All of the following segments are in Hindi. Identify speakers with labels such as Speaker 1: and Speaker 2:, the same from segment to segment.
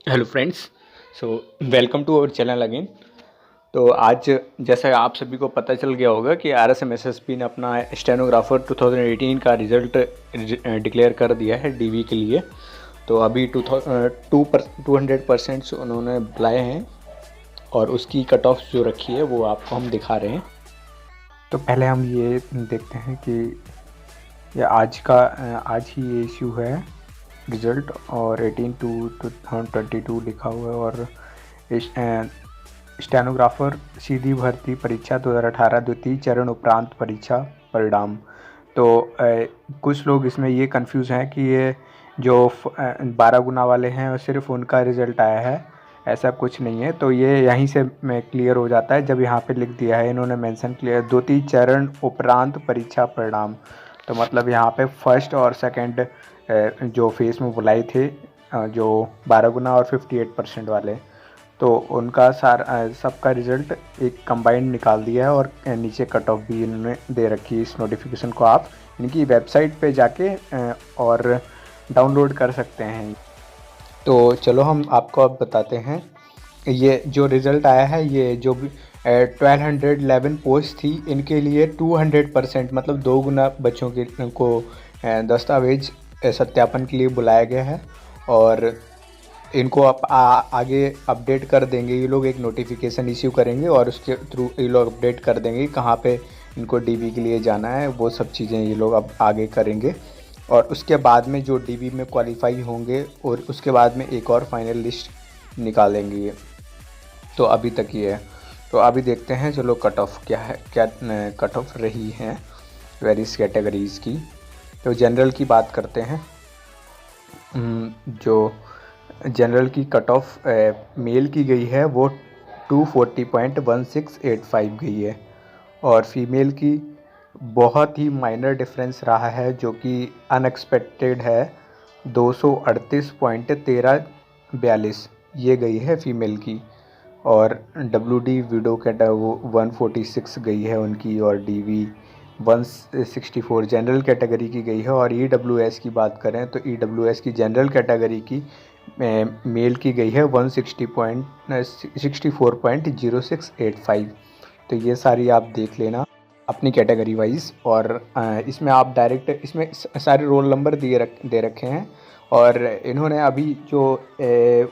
Speaker 1: Hello friends. So welcome to our channel again. तो आज जैसा आप सभी को पता चल गया होगा कि आरएसएमएसएसबी ने अपना स्टेनोग्राफर 2018 का रिज़ल्ट डिक्लेयर कर दिया है डीवी के लिए। तो अभी 200% उन्होंने बुलाए हैं और उसकी कट ऑफ जो रखी है वो आपको हम दिखा रहे हैं।
Speaker 2: तो पहले हम ये देखते हैं कि ये आज ही ये इशू है रिज़ल्ट, और 18/2/2022 लिखा हुआ है। और स्टेनोग्राफर सीधी भर्ती परीक्षा 2018 द्वितीय चरण उपरांत परीक्षा परिणाम। तो कुछ लोग इसमें ये कंफ्यूज हैं कि ये जो 12 गुना वाले हैं और सिर्फ उनका रिज़ल्ट आया है, ऐसा कुछ नहीं है। तो ये यहीं से क्लियर हो जाता है जब यहाँ पे लिख दिया है इन्होंने मेंशन क्लियर द्वितीय चरण उपरांत परीक्षा परिणाम। तो मतलब यहाँ पे फर्स्ट और सेकंड जो फेस में बुलाए थे, जो 12 गुना और 58% वाले, तो उनका सबका रिज़ल्ट एक कंबाइंड निकाल दिया है। और नीचे कट ऑफ भी इन्होंने दे रखी है। इस नोटिफिकेशन को आप इनकी वेबसाइट पे जाके और डाउनलोड कर सकते हैं। तो चलो हम आपको अब बताते हैं। ये जो रिज़ल्ट आया है, ये जो भी 1211 पोस्ट थी, इनके लिए 200% मतलब 2 गुना बच्चों के को दस्तावेज सत्यापन के लिए बुलाया गया है। और इनको आगे अपडेट कर देंगे ये लोग, एक नोटिफिकेशन इश्यू करेंगे और उसके थ्रू ये लोग अपडेट कर देंगे कहाँ पे इनको डीबी के लिए जाना है। वो सब चीज़ें ये लोग अब आगे करेंगे। और उसके बाद में जो डीबी में क्वालिफाई होंगे और उसके बाद में एक और फाइनल लिस्ट निकालेंगे ये। तो अभी तक ये है। तो अभी देखते हैं चलो कट ऑफ क्या है, क्या कट ऑफ रही है वेरियस कैटेगरीज़ की। तो जनरल की बात करते हैं। जो जनरल की कट ऑफ मेल की गई है वो 240.1685 गई है। और फीमेल की बहुत ही माइनर डिफरेंस रहा है, जो कि अनएक्सपेक्टेड है। 238.1342 ये गई है फीमेल की। और डब्ल्यू विडो कैटेगरी 146 गई है उनकी, और डीवी 164 जनरल कैटेगरी की गई है। और ईडब्ल्यूएस की बात करें तो ईडब्ल्यूएस की जनरल कैटेगरी की मेल की गई है 164.0685। तो ये सारी आप देख लेना अपनी कैटेगरी वाइज। और इसमें आप डायरेक्ट इसमें सारे रोल नंबर दे रखे हैं। और इन्होंने अभी जो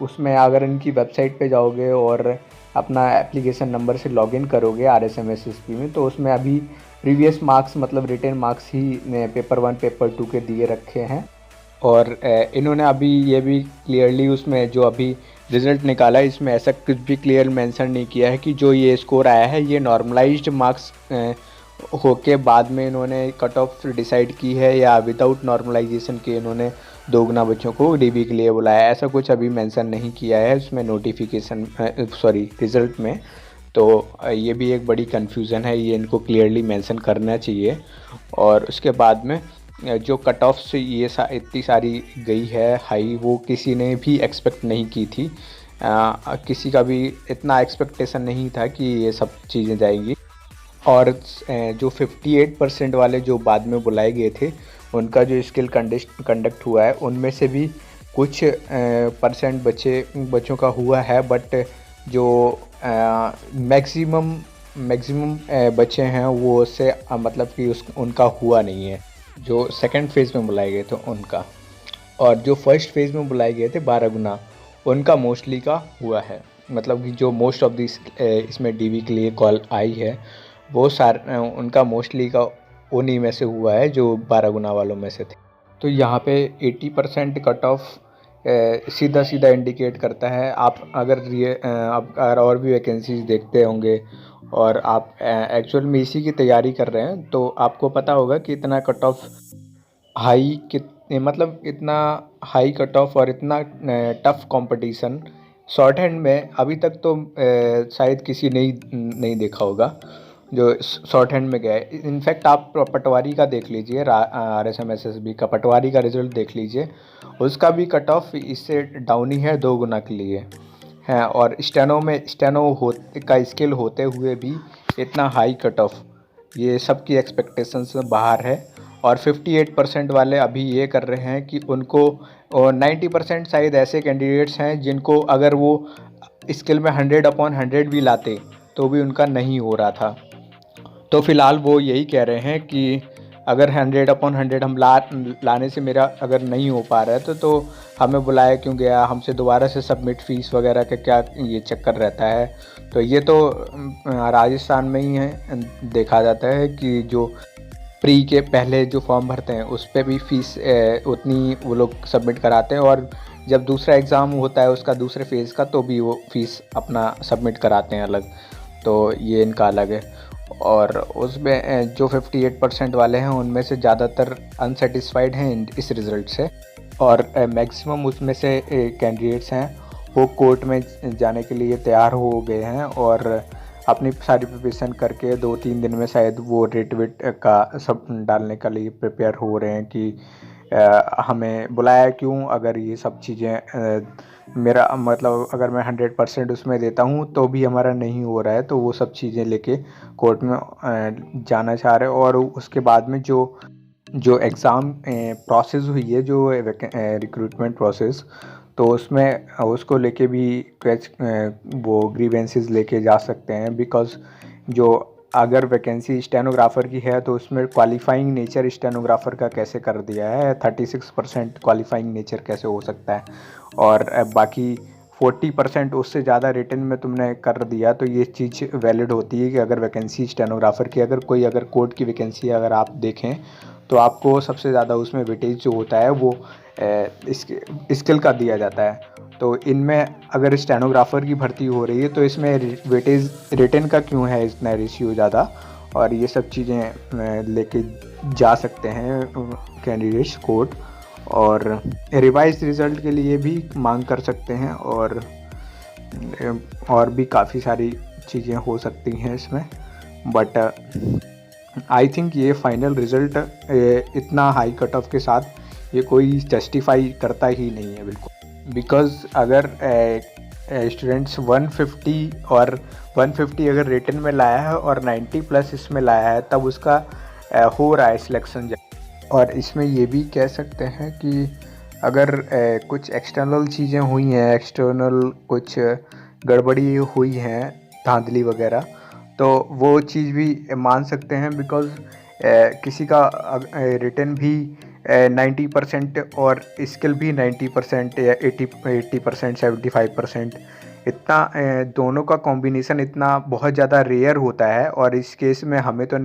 Speaker 2: उसमें अगर इनकी वेबसाइट पे जाओगे और अपना एप्लीकेशन नंबर से लॉगिन करोगे आरएसएमएसएसपी में, तो उसमें अभी प्रीवियस मार्क्स मतलब रिटेन मार्क्स ही पेपर 1 पेपर 2 के दिए रखे हैं। और इन्होंने अभी ये भी क्लियरली उसमें जो अभी रिज़ल्ट निकाला है, इसमें ऐसा कुछ भी क्लियर मेंशन नहीं किया है कि जो ये स्कोर आया है ये नॉर्मलाइज्ड मार्क्स होके बाद में इन्होंने कट ऑफ डिसाइड की है, या विदाउट नॉर्मलाइजेशन के इन्होंने 2 गुना बच्चों को डीबी के लिए बुलाया। ऐसा कुछ अभी मेंशन नहीं किया है उसमें नोटिफिकेशन रिज़ल्ट में। तो ये भी एक बड़ी कन्फ्यूज़न है, ये इनको क्लियरली मेंशन करना चाहिए। और उसके बाद में जो कट ऑफ से ये इतनी सारी गई है हाई, वो किसी ने भी एक्सपेक्ट नहीं की थी। किसी का भी इतना एक्सपेक्टेशन नहीं था कि ये सब चीज़ें जाएंगी। और जो 58% वाले जो बाद में बुलाए गए थे, उनका जो स्किल कंडक्ट हुआ है, उनमें से भी कुछ परसेंट बच्चों का हुआ है। बट जो मैक्सिमम बच्चे हैं वो उससे मतलब कि उनका हुआ नहीं है, जो सेकंड फेज़ में बुलाए गए थे उनका। और जो फर्स्ट फेज़ में बुलाए गए थे 12 गुना, उनका मोस्टली का हुआ है। मतलब कि जो मोस्ट ऑफ दिस इसमें डीवी के लिए कॉल आई है, वो उनका मोस्टली का उन्हीं में से हुआ है जो 12 गुना वालों में से थे। तो यहाँ पे 80% कट ऑफ सीधा सीधा इंडिकेट करता है। आप अगर और भी वैकेंसीज देखते होंगे और आप एक्चुअल में इसी की तैयारी कर रहे हैं, तो आपको पता होगा कि इतना कट ऑफ हाई कितने मतलब इतना हाई कट ऑफ और इतना टफ कंपटीशन शॉर्ट हैंड में अभी तक तो शायद किसी ने नहीं देखा होगा जो शॉर्ट हैंड में गया है। इनफैक्ट आप पटवारी का देख लीजिए, RSMSSB का पटवारी का रिजल्ट देख लीजिए, उसका भी कट ऑफ इससे डाउन ही है 2 गुना के लिए है। और स्टेनो का स्किल होते हुए भी इतना हाई कट ऑफ, ये सब की एक्सपेक्टेशन से बाहर है।
Speaker 1: और 58% वाले अभी ये कर रहे हैं कि उनको, और 90% शायद ऐसे कैंडिडेट्स हैं जिनको अगर वो स्किल में 100/100 भी लाते तो भी उनका नहीं हो रहा था। तो फ़िलहाल वो यही कह रहे हैं कि अगर 100/100 हम लाने से मेरा अगर नहीं हो पा रहा है तो हमें बुलाया क्यों गया, हमसे दोबारा से सबमिट फ़ीस वगैरह का क्या ये चक्कर रहता है। तो ये तो राजस्थान में ही है, देखा जाता है कि जो प्री के पहले जो फॉर्म भरते हैं उस पे भी फ़ीस उतनी वो लोग सबमिट कराते हैं, और जब दूसरा एग्ज़ाम होता है उसका दूसरे फेज़ का तो भी वो फ़ीस अपना सबमिट कराते हैं अलग। तो ये इनका अलग है। और उसमें जो 58% वाले हैं उनमें से ज़्यादातर अनसेटिस्फाइड हैं इस रिज़ल्ट से, और मैक्सिमम उसमें से कैंडिडेट्स हैं वो कोर्ट में जाने के लिए तैयार हो गए हैं, और अपनी सारी प्रिपरेशन करके 2-3 दिन में शायद वो रेट वेट का सब डालने के लिए प्रिपेयर हो रहे हैं कि हमें बुलाया क्यों, अगर ये सब चीज़ें मेरा मतलब अगर मैं 100% उसमें देता हूँ तो भी हमारा नहीं हो रहा है, तो वो सब चीज़ें लेके कोर्ट में जाना चाह रहे हैं। और उसके बाद में जो एग्ज़ाम प्रोसेस हुई है, जो रिक्रूटमेंट प्रोसेस, तो उसमें उसको लेके भी वो ग्रीवेंसेस लेके जा सकते हैं। बिकॉज़ जो अगर वैकेंसी स्टेनोग्राफ़र की है तो उसमें क्वालिफ़ाइंग नेचर स्टेनोग्राफ़र का कैसे कर दिया है, 36% क्वालिफ़ाइंग नेचर कैसे हो सकता है, और बाकी 40% उससे ज़्यादा रिटन में तुमने कर दिया तो ये चीज़ वैलिड होती है कि अगर वैकेंसी स्टेनोग्राफ़र की अगर कोर्ट की वैकेंसी अगर आप देखें तो आपको सबसे ज़्यादा उसमें वेटेज जो होता है वो स्किल का दिया जाता है। तो इनमें अगर स्टेनोग्राफ़र की भर्ती हो रही है तो इसमें वेटेज रिटन का क्यों है इतना रेशियो ज़्यादा, और ये सब चीज़ें लेके जा सकते हैं कैंडिडेट्स कोर्ट, और रिवाइज रिज़ल्ट के लिए भी मांग कर सकते हैं, और भी काफ़ी सारी चीज़ें हो सकती हैं इसमें। बट आई थिंक ये फाइनल रिज़ल्ट इतना हाई कट ऑफ के साथ ये कोई जस्टिफाई करता ही नहीं है बिल्कुल। बिकॉज़ अगर स्टूडेंट्स 150 अगर रिटन में लाया है और 90+ इसमें लाया है तब उसका हो रहा है सिलेक्शन। और इसमें ये भी कह सकते हैं कि अगर कुछ एक्सटर्नल चीज़ें हुई हैं, एक्सटर्नल कुछ गड़बड़ी हुई हैं, धांधली वगैरह, तो वो चीज़ भी मान सकते हैं। बिकॉज़ किसी का रिटन भी 90% और स्किल भी 90% या 80%, 75%, इतना दोनों का कॉम्बिनेशन इतना बहुत ज़्यादा रेयर होता है। और इस केस में हमें तो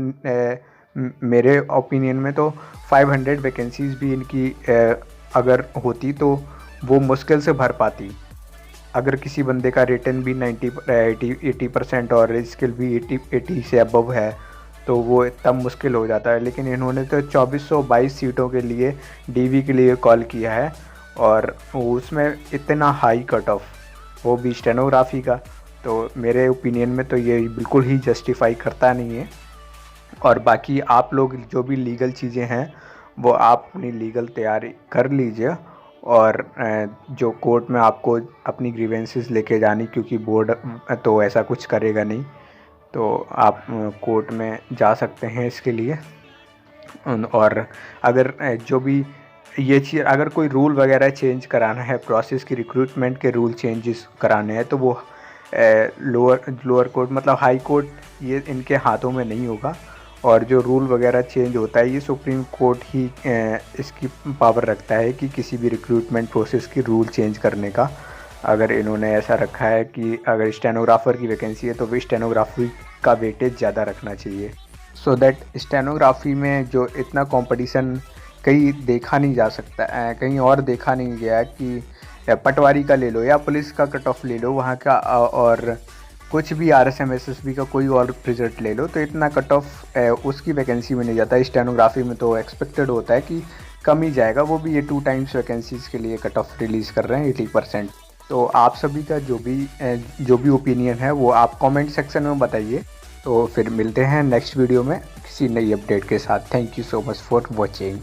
Speaker 1: मेरे ओपिनियन में तो 500 वैकेंसीज़ भी इनकी अगर होती तो वो मुश्किल से भर पाती। अगर किसी बंदे का रिटन भी 80% और स्किल भी 80 से अबव है तो वो तब मुश्किल हो जाता है। लेकिन इन्होंने तो 2422 सीटों के लिए डीवी के लिए कॉल किया है, और उसमें इतना हाई कट ऑफ, वो भी स्टेनोग्राफी का, तो मेरे ओपिनियन में तो ये बिल्कुल ही जस्टिफाई करता नहीं है। और बाकी आप लोग जो भी लीगल चीज़ें हैं वो आप अपनी लीगल तैयारी कर लीजिए, और जो कोर्ट में आपको अपनी ग्रीवेंसेस लेके जानी, क्योंकि बोर्ड तो ऐसा कुछ करेगा नहीं, तो आप कोर्ट में जा सकते हैं इसके लिए। और अगर जो भी ये चीज़, अगर कोई रूल वगैरह चेंज कराना है, प्रोसेस की रिक्रूटमेंट के रूल चेंजेस कराने हैं, तो वो लोअर कोर्ट मतलब हाई कोर्ट, ये इनके हाथों में नहीं होगा। और जो रूल वगैरह चेंज होता है ये सुप्रीम कोर्ट ही इसकी पावर रखता है कि किसी भी रिक्रूटमेंट प्रोसेस की रूल चेंज करने का। अगर इन्होंने ऐसा रखा है कि अगर स्टेनोग्राफ़र की वैकेंसी है तो भी स्टेनोग्राफी का वेटेज ज़्यादा रखना चाहिए, सो दैट स्टेनोग्राफी में जो इतना कंपटीशन कहीं देखा नहीं जा सकता, कहीं और देखा नहीं गया कि पटवारी का ले लो या पुलिस का कट ऑफ ले लो वहाँ का, और कुछ भी RSM SSB का कोई और रिजल्ट ले लो, तो इतना कट ऑफ उसकी वैकेंसी में नहीं जाता। स्टेनोग्राफी में तो एक्सपेक्टेड होता है कि कम ही जाएगा, वो भी ये 2 टाइम्स वैकेंसीज़ के लिए कट ऑफ रिलीज़ कर रहे हैं 80%। तो आप सभी का जो भी ओपिनियन है वो आप कमेंट सेक्शन में बताइए। तो फिर मिलते हैं नेक्स्ट वीडियो में किसी नई अपडेट के साथ। Thank you so much for watching.